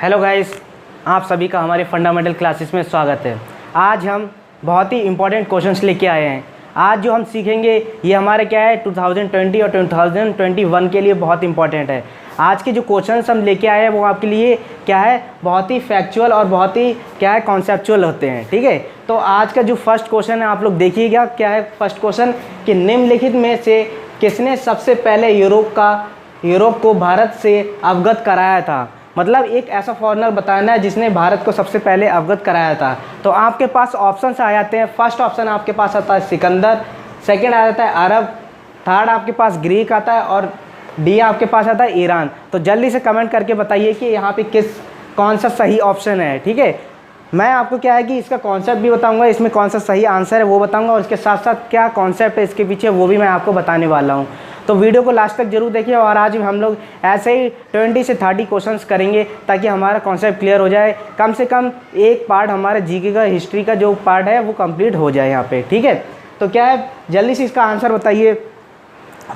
Hello guys, आप सभी का हमारे फंडामेंटल क्लासेस में स्वागत है। आज हम बहुत ही इंपॉर्टेंट क्वेश्चंस लेके आए हैं। आज जो हम सीखेंगे ये हमारे क्या है 2020 और 2021 के लिए बहुत इंपॉर्टेंट है। आज के जो क्वेश्चंस हम लेके आए हैं वो आपके लिए क्या है बहुत ही फैक्चुअल और बहुत ही क्या है कॉन्सेप्चुअल होते हैं। ठीक है, तो आज का जो फर्स्ट क्वेश्चन है आप लोग देखिएगा क्या है फर्स्ट क्वेश्चन कि निम्नलिखित में से किसने सबसे पहले यूरोप को भारत से अवगत कराया था। मतलब एक ऐसा फॉरेनर बताना है जिसने भारत को सबसे पहले अवगत कराया था। तो आपके पास ऑप्शंस आ जाते हैं। फर्स्ट ऑप्शन आपके पास आता है सिकंदर, सेकंड आ जाता है अरब, थर्ड आपके पास ग्रीक आता है और डी आपके पास आता है ईरान। तो जल्दी से कमेंट करके बताइए कि यहाँ पे कौन सा सही ऑप्शन है। ठीक है, मैं आपको क्या है कि इसका कॉन्सेप्ट भी बताऊंगा, इसमें कौन सा सही आंसर है वो बताऊंगा और इसके साथ साथ क्या कॉन्सेप्ट है इसके पीछे वो भी मैं आपको बताने वाला हूँ। तो वीडियो को लास्ट तक जरूर देखिए और आज हम लोग ऐसे ही 20 से 30 क्वेश्चंस करेंगे ताकि हमारा कॉन्सेप्ट क्लियर हो जाए। कम से कम एक पार्ट हमारे जीके का हिस्ट्री का जो पार्ट है वो कंप्लीट हो जाए यहाँ पे। ठीक है, तो क्या है जल्दी से इसका आंसर बताइए।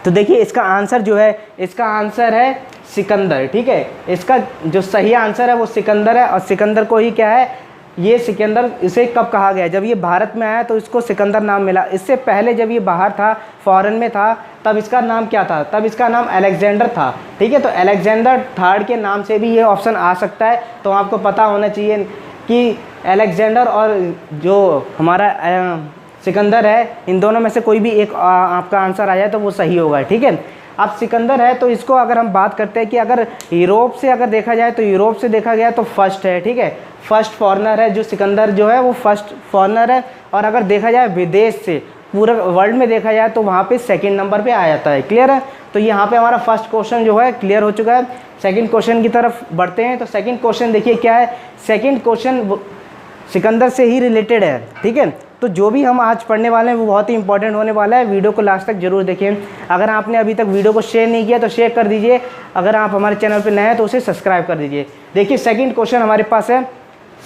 तो देखिए इसका आंसर जो है इसका आंसर है सिकंदर। ठीक है, इसका जो सही आंसर है वो सिकंदर है और सिकंदर को ही क्या है ये सिकंदर इसे कब कहा गया, जब ये भारत में आया तो इसको सिकंदर नाम मिला। इससे पहले जब ये बाहर था फॉरेन में था तब इसका नाम क्या था, तब इसका नाम अलेक्जेंडर था। ठीक है, तो अलेक्जेंडर थर्ड के नाम से भी ये ऑप्शन आ सकता है। तो आपको पता होना चाहिए कि अलेक्जेंडर और जो हमारा सिकंदर है इन दोनों में से कोई भी एक आपका आंसर आ जाए तो वो सही होगा। ठीक है, अब सिकंदर है तो इसको अगर हम बात करते हैं कि अगर यूरोप से अगर देखा जाए तो यूरोप से देखा गया तो फर्स्ट है। ठीक है, फर्स्ट फॉरेनर है जो सिकंदर जो है वो फर्स्ट फॉरेनर है। और अगर देखा जाए विदेश से पूरा वर्ल्ड में देखा जाए तो वहाँ पे सेकंड नंबर पे आ जाता है। क्लियर है, तो यहाँ पे हमारा फर्स्ट क्वेश्चन जो है क्लियर हो चुका है। सेकंड क्वेश्चन की तरफ बढ़ते हैं। तो सेकंड क्वेश्चन देखिए क्या है, सेकंड क्वेश्चन सिकंदर से ही रिलेटेड है। ठीक है, तो जो भी हम आज पढ़ने वाले हैं वो बहुत ही इंपॉर्टेंट होने वाला है। वीडियो को लास्ट तक जरूर देखें। अगर आपने अभी तक वीडियो को शेयर नहीं किया तो शेयर कर दीजिए। अगर आप हमारे चैनल पर नए हैं तो उसे सब्सक्राइब कर दीजिए। देखिए सेकंड क्वेश्चन हमारे पास है,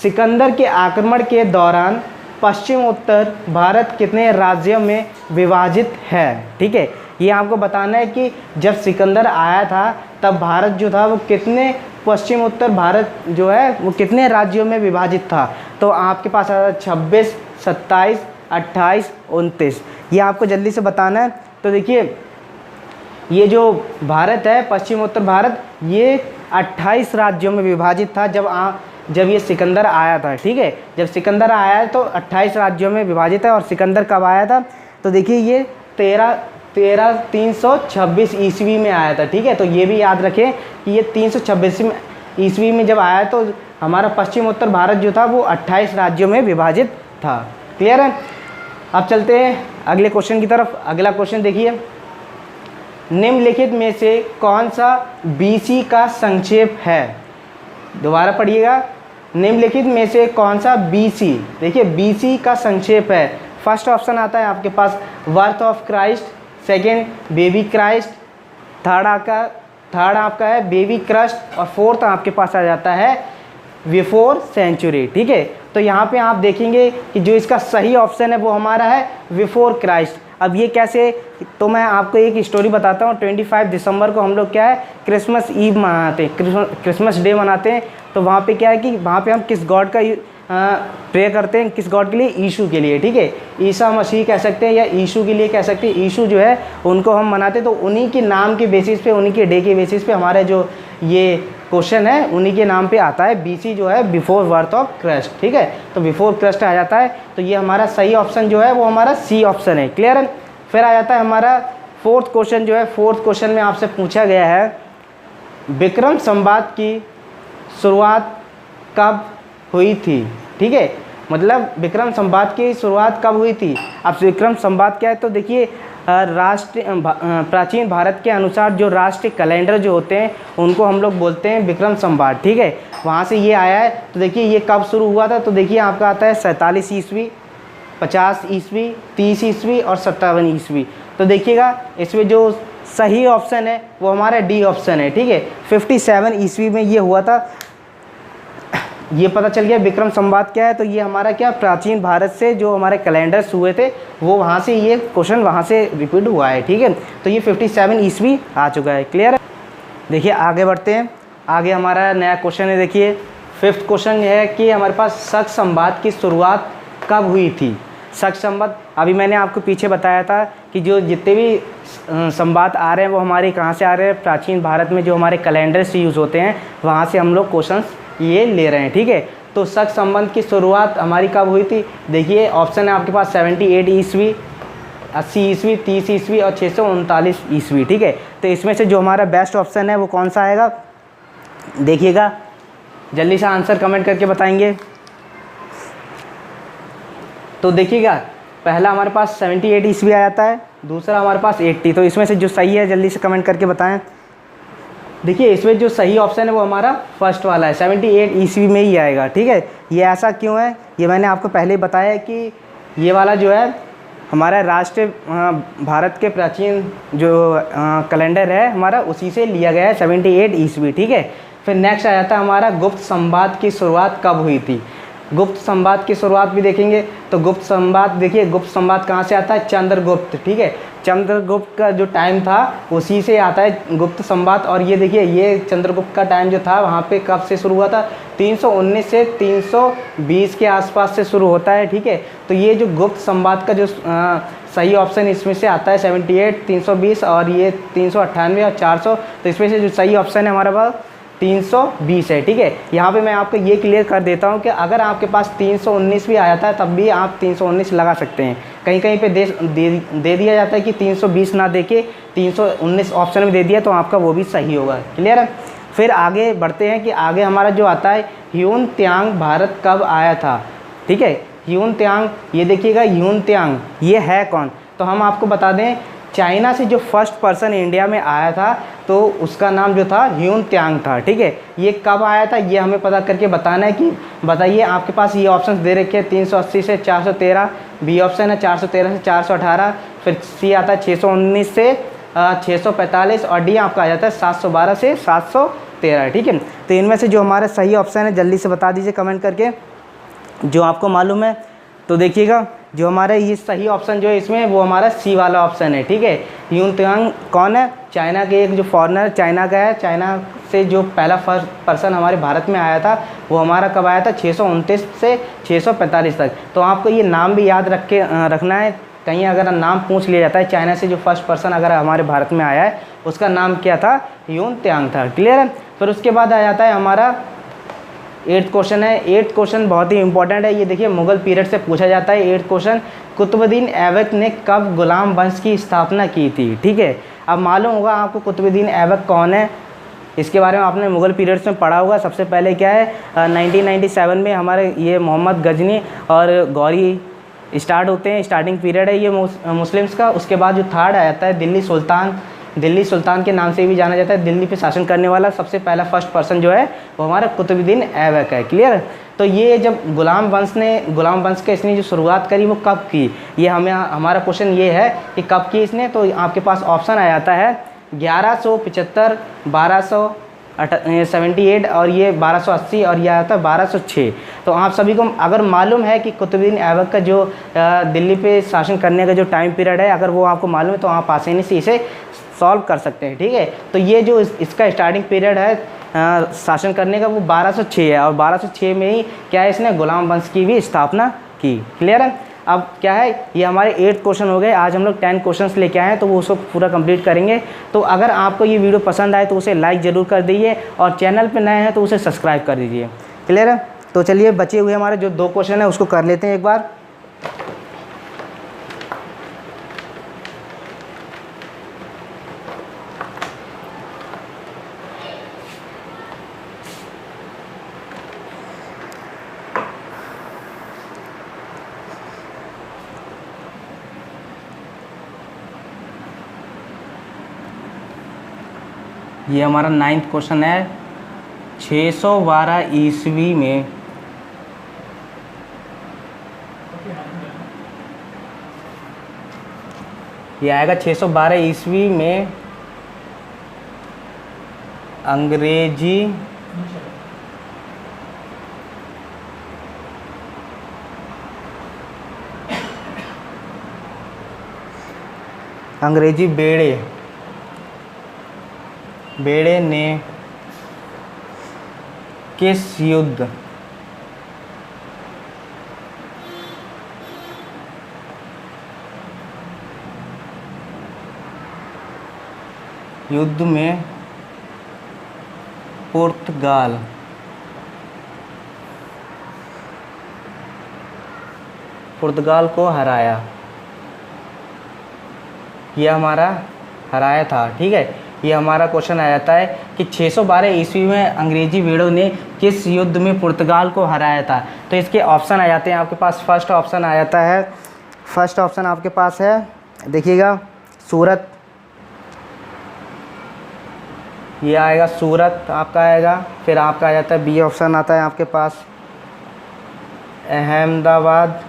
सिकंदर के आक्रमण के दौरान पश्चिम उत्तर भारत कितने राज्यों में विभाजित है। ठीक है, ये आपको बताना है कि जब सिकंदर आया था तब भारत जो था वो कितने पश्चिम उत्तर भारत जो है वो कितने राज्यों में विभाजित था। तो आपके पास आता है 26, 27, 28, 29। ये आपको जल्दी से बताना है। तो देखिए ये जो भारत है पश्चिम उत्तर भारत ये 28 राज्यों में विभाजित था जब ये सिकंदर आया था। ठीक है, जब सिकंदर आया तो 28 राज्यों में विभाजित है। और सिकंदर कब आया था तो देखिए ये 326 ईस्वी में आया था। ठीक है, तो ये भी याद रखें कि ये 326 ईस्वी में जब आया तो हमारा पश्चिम उत्तर भारत जो था वो 28 राज्यों में विभाजित था। क्लियर है, अब चलते हैं अगले क्वेश्चन की तरफ। अगला क्वेश्चन देखिए, निम्नलिखित में से कौन सा बीसी का संक्षेप है। दोबारा पढ़िएगा, निम्नलिखित में से कौन सा बीसी, देखिए बीसी का संक्षेप है। फर्स्ट ऑप्शन आता है आपके पास birth of Christ, second baby Christ, third आपका है बेबी क्रस्ट और फोर्थ आपके पास आ जाता है बिफोर सेंचुरी। ठीक है, तो यहाँ पे आप देखेंगे कि जो इसका सही ऑप्शन है वो हमारा है बिफोर क्राइस्ट। अब ये कैसे, तो मैं आपको एक स्टोरी बताता हूँ। 25 दिसंबर को हम लोग क्या है क्रिसमस ईव मनाते हैं, क्रिसमस डे मनाते हैं। तो वहाँ पे क्या है कि वहाँ पे हम किस गॉड का प्रे करते हैं, किस गॉड के लिए, यीशु के लिए। ठीक है, ईसा मसीह कह सकते हैं या यीशु के लिए कह सकते हैं। यीशु जो है उनको हम मनाते हैं। तो उन्हीं के नाम के बेसिस पे, उन्हीं के डे के बेसिस पे हमारे जो ये क्वेश्चन है उन्हीं के नाम पे आता है। बीसी जो है बिफोर बर्थ ऑफ क्राइस्ट। ठीक है, तो बिफोर क्राइस्ट आ जाता है। तो ये हमारा सही ऑप्शन जो है वो हमारा सी ऑप्शन है। क्लियर है, फिर आ जाता है हमारा फोर्थ क्वेश्चन जो है। फोर्थ क्वेश्चन में आपसे पूछा गया है विक्रम संवाद की शुरुआत कब हुई थी। ठीक है, मतलब विक्रम संवाद की शुरुआत कब हुई थी। अब विक्रम संवाद क्या है तो देखिए प्राचीन भारत के अनुसार जो राष्ट्रीय कैलेंडर जो होते हैं उनको हम लोग बोलते हैं विक्रम संवाद। ठीक है, वहाँ से ये आया है। तो देखिए ये कब शुरू हुआ था तो देखिए आपका आता है 47 ईस्वी, 50 ईस्वी, 30 ईस्वी और 57 ईस्वी। तो देखिएगा इसमें जो सही ऑप्शन है वो हमारा डी ऑप्शन है। ठीक है, 57 ईस्वी में ये हुआ था। ये पता चल गया विक्रम संवाद क्या है। तो ये हमारा क्या प्राचीन भारत से जो हमारे कैलेंडर्स हुए थे वो वहाँ से ये क्वेश्चन वहाँ से रिपीट हुआ है। ठीक है, तो ये 57 ईस्वी आ चुका है। क्लियर है, देखिए आगे बढ़ते हैं। आगे हमारा नया क्वेश्चन है। देखिए फिफ्थ क्वेश्चन है कि हमारे पास शक संवाद की शुरुआत कब हुई थी। शक संवाद अभी मैंने आपको पीछे बताया था कि जो जितने भी संवाद आ रहे हैं वो हमारे कहाँ से आ रहे हैं, प्राचीन भारत में जो हमारे कैलेंडर से यूज़ होते हैं वहाँ से हम लोग क्वेश्चंस ये ले रहे हैं, ठीक है। तो शक संबंध की शुरुआत हमारी कब हुई थी, देखिए ऑप्शन है आपके पास 78 ईस्वी, 80 ईस्वी, 30 ईस्वी और 639 ईस्वी, ठीक है। तो इसमें से जो हमारा बेस्ट ऑप्शन है वो कौन सा आएगा, देखिएगा, जल्दी से आंसर कमेंट करके बताएंगे। तो देखिएगा पहला हमारे पास 78 ईस्वी आ जाता है, दूसरा हमारे पास 80, तो इसमें से जो सही है जल्दी से कमेंट करके बताएं। देखिए इसमें जो सही ऑप्शन है वो हमारा फर्स्ट वाला है, 78 ईस्वी में ही आएगा, ठीक है। ये ऐसा क्यों है, ये मैंने आपको पहले ही बताया कि ये वाला जो है हमारा राष्ट्रीय भारत के प्राचीन जो कैलेंडर है हमारा उसी से लिया गया है 78 ईस्वी, ठीक है। फिर नेक्स्ट आ जाता है हमारा गुप्त संवाद की शुरुआत कब हुई थी। गुप्त संवाद की शुरुआत भी देखेंगे तो गुप्त संवाद, देखिए गुप्त संवाद कहाँ से आता है, चंद्रगुप्त, ठीक है। चंद्रगुप्त का जो टाइम था उसी से आता है गुप्त संवाद। और ये देखिए ये चंद्रगुप्त का टाइम जो था वहाँ पे कब से शुरू हुआ था, 319 से 320 के आसपास से शुरू होता है, ठीक है। तो ये जो गुप्त संवाद का जो सही ऑप्शन इसमें से आता है 78, 320 और ये 398 और 400, तो इसमें से जो सही ऑप्शन है हमारे पास 320 है, ठीक है। यहाँ पे मैं आपको ये क्लियर कर देता हूँ कि अगर आपके पास 319 भी आ जाता है तब भी आप 319 लगा सकते हैं। कहीं कहीं पे दे दिया जाता है कि 320 ना दे के 319 ऑप्शन में दे दिया तो आपका वो भी सही होगा, क्लियर है। फिर आगे बढ़ते हैं कि आगे हमारा जो आता है ह्यून त्सांग भारत कब आया था, ठीक है। ह्यून त्सांग, ये देखिएगा ह्यून त्सांग ये है कौन, तो हम आपको बता दें चाइना से जो फर्स्ट पर्सन इंडिया में आया था तो उसका नाम जो था ह्यून त्सांग था, ठीक है। ये कब आया था ये हमें पता करके बताना है कि बताइए। आपके पास ये ऑप्शंस दे रखे हैं 380 से 413, बी ऑप्शन है 413 से 418, फिर सी आता है 619 से 645 और डी आपका आ जाता है 712 से 713, ठीक है। तो इनमें से जो हमारा सही ऑप्शन है जल्दी से बता दीजिए कमेंट करके जो आपको मालूम है। तो देखिएगा जो हमारा ये सही ऑप्शन जो है इसमें वो हमारा सी वाला ऑप्शन है, ठीक है। ह्यून त्सांग कौन है, चाइना के एक जो फॉरेनर चाइना का है, चाइना से जो पहला फर्स्ट पर्सन हमारे भारत में आया था वो हमारा कब आया था 629 से 645 तक। तो आपको ये नाम भी याद रखना है, कहीं अगर नाम पूछ लिया जाता है चाइना से जो फर्स्ट पर्सन अगर हमारे भारत में आया है उसका नाम क्या था, ह्यून त्सांग था, क्लियर है। फिर उसके बाद आ जाता है हमारा 8th क्वेश्चन है। 8th क्वेश्चन बहुत ही इंपॉर्टेंट है, ये देखिए मुगल पीरियड से पूछा जाता है 8th क्वेश्चन। कुतुबुद्दीन ऐबक ने कब गुलाम वंश की स्थापना की थी, ठीक है। अब मालूम होगा आपको कुतुबुद्दीन ऐबक कौन है, इसके बारे में आपने मुगल पीरियड्स में पढ़ा होगा। सबसे पहले क्या है 1997 में हमारे ये मोहम्मद गजनी और गौरी स्टार्ट होते हैं, स्टार्टिंग पीरियड है ये मुस्लिम्स का। उसके बाद जो थर्ड आ जाता है दिल्ली सुल्तान के नाम से भी जाना जाता है, दिल्ली पे शासन करने वाला सबसे पहला फर्स्ट पर्सन जो है वो हमारा कुतुबुद्दीन ऐबक है, क्लियर। तो ये जब गुलाम वंश के इसने जो शुरुआत करी वो कब की, ये हमारा क्वेश्चन ये है कि कब की इसने। तो आपके पास ऑप्शन आ जाता है 1175, 1278 और ये 1280 और ये आता है 1206। तो आप सभी को अगर मालूम है कि कुतुबुद्दीन ऐबक का जो दिल्ली पे शासन करने का जो टाइम पीरियड है अगर वो आपको मालूम है तो आप आसानी से इसे सॉल्व कर सकते हैं, ठीक है। तो ये जो इसका स्टार्टिंग पीरियड है शासन करने का वो 1206 है और 1206 में ही क्या है इसने गुलाम वंश की भी स्थापना की, क्लियर है। अब क्या है ये हमारे 8 क्वेश्चन हो गए, आज हम लोग 10 क्वेश्चंस लेके आए हैं तो वो उसको पूरा कंप्लीट करेंगे। तो अगर आपको ये वीडियो पसंद आए तो उसे लाइक ज़रूर कर दीजिए और चैनल पे नए हैं तो उसे सब्सक्राइब कर दीजिए, क्लियर है। तो चलिए बचे हुए हमारे जो 2 क्वेश्चन है उसको कर लेते हैं एक बार। ये हमारा 9th क्वेश्चन है 612 ईस्वी में ये आएगा 612 ईस्वी में अंग्रेजी बेड़े ने किस युद्ध में पुर्तगाल को हराया, ये हमारा हराया था। ठीक है, ये हमारा क्वेश्चन आ जाता है कि 612 ईस्वी में अंग्रेजी भेड़ों ने किस युद्ध में पुर्तगाल को हराया था। तो इसके ऑप्शन आ जाते हैं आपके पास। फर्स्ट ऑप्शन आ जाता है, फर्स्ट ऑप्शन आपके पास है, देखिएगा, सूरत, ये आएगा सूरत आपका आएगा। फिर आपका आ जाता है बी ऑप्शन आता है आपके पास अहमदाबाद।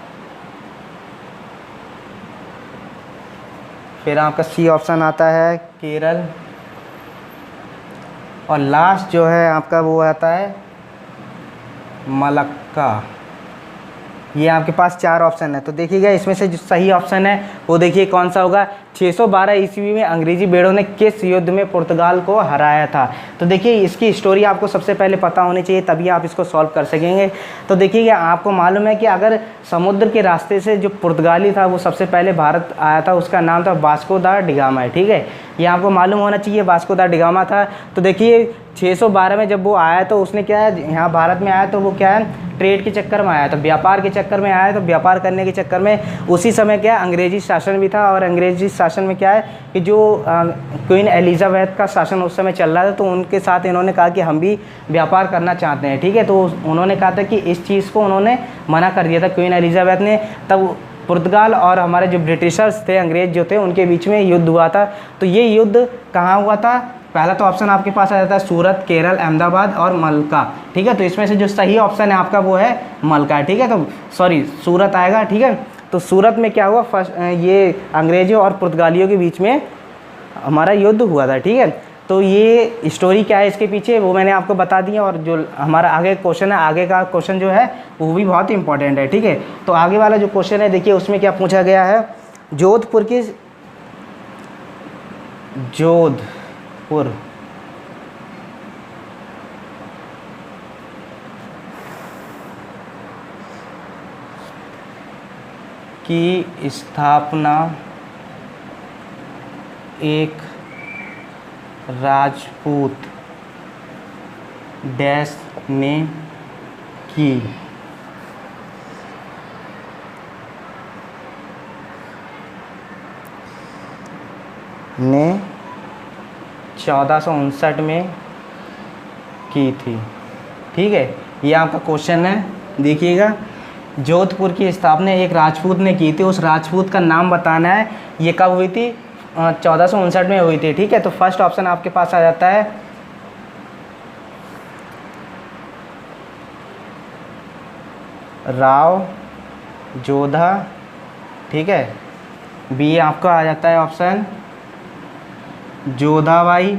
फिर आपका सी ऑप्शन आता है केरल। और लास्ट जो है आपका वो आता है मलक्का। ये आपके पास 4 ऑप्शन है। तो देखिएगा इसमें से जो सही ऑप्शन है वो देखिए कौन सा होगा। 612 ईस्वी में अंग्रेजी भेड़ों ने किस युद्ध में पुर्तगाल को हराया था। तो देखिए इसकी स्टोरी आपको सबसे पहले पता होनी चाहिए, तभी आप इसको सॉल्व कर सकेंगे। तो देखिएगा आपको मालूम है कि अगर समुद्र के रास्ते से जो पुर्तगाली था वो सबसे पहले भारत आया था, उसका नाम था वास्को दा डिगामा है। ठीक है, ये आपको मालूम होना चाहिए वास्को दा डिगामा था। तो देखिए 612 में जब वो आया तो उसने क्या है, यहाँ भारत में आया तो वो क्या है, ट्रेड के चक्कर में आया, तो व्यापार के चक्कर में आया। तो व्यापार करने के चक्कर में उसी समय क्या अंग्रेजी शासन भी था। और अंग्रेजी शासन में क्या है कि जो क्वीन एलिजाबेथ का शासन उस समय चल रहा था, तो उनके साथ इन्होंने कहा कि हम भी व्यापार करना चाहते हैं। ठीक है, तो उन्होंने कहा था कि इस चीज़ को उन्होंने मना कर दिया था क्वीन एलिजाबेथ ने। तब पुर्तगाल और हमारे जो ब्रिटिशर्स थे, अंग्रेज जो थे, उनके बीच में युद्ध हुआ था। तो ये युद्ध कहाँ हुआ था? पहला तो ऑप्शन आपके पास आ जाता है सूरत, केरल, अहमदाबाद और मलका। ठीक है, तो इसमें से जो सही ऑप्शन है आपका वो है मलका। ठीक है, तो सॉरी सूरत आएगा। ठीक है, तो सूरत में क्या हुआ, फर्स्ट ये अंग्रेजों और पुर्तगालियों के बीच में हमारा युद्ध हुआ था। ठीक है, तो ये स्टोरी क्या है इसके पीछे वो मैंने आपको बता दिया। और जो हमारा आगे क्वेश्चन है, आगे का क्वेश्चन जो है वो भी बहुत इंपॉर्टेंट है। ठीक है, तो आगे वाला जो क्वेश्चन है देखिए उसमें क्या पूछा गया है। जोधपुर की स्थापना एक राजपूत डैश ने की। ने 1459 में की थी। ठीक है, ये आपका क्वेश्चन है। देखिएगा, जोधपुर की स्थापना एक राजपूत ने की थी, उस राजपूत का नाम बताना है। ये कब हुई थी? 1459 में हुई थी। ठीक है, तो फर्स्ट ऑप्शन आपके पास आ जाता है राव जोधा। ठीक है, बी आपका आ जाता है ऑप्शन जोधाबाई,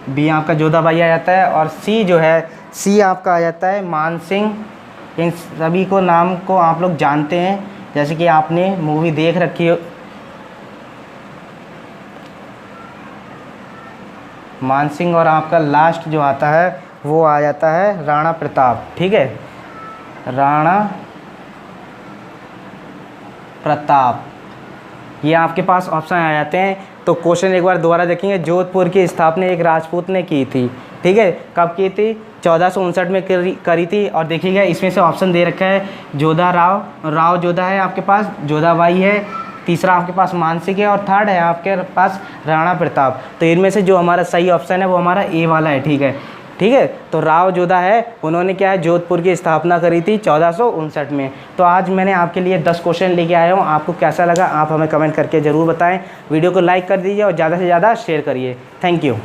बी आपका जोधाबाई आ जाता है। और सी जो है, सी आपका आ जाता है मान सिंह। इन सभी को नाम को आप लोग जानते हैं, जैसे कि आपने मूवी देख रखी हो, मान सिंह। और आपका लास्ट जो आता है वो आ जाता है राणा प्रताप। ठीक है, राणा प्रताप, ये आपके पास ऑप्शन आ जाते हैं। तो क्वेश्चन एक बार दोबारा देखेंगे। जोधपुर की स्थापना एक राजपूत ने की थी। ठीक है, कब की थी? 1459 में करी थी। और देखिएगा इसमें से ऑप्शन दे रखा है जोधा राव जोधा है आपके पास, जोधाबाई है, तीसरा आपके पास मानसिक है, और थर्ड है आपके पास राणा प्रताप। तो इनमें से जो हमारा सही ऑप्शन है वो हमारा ए वाला है। ठीक है, ठीक है, तो राव जोधा है, उन्होंने क्या है जोधपुर की स्थापना करी थी 1459 में। तो आज मैंने आपके लिए 10 क्वेश्चन लेके आया हूँ। आपको कैसा लगा आप हमें कमेंट करके ज़रूर बताएं। वीडियो को लाइक कर दीजिए और ज़्यादा से ज़्यादा शेयर करिए। Thank you.